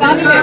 1100.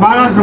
1200.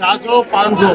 400 500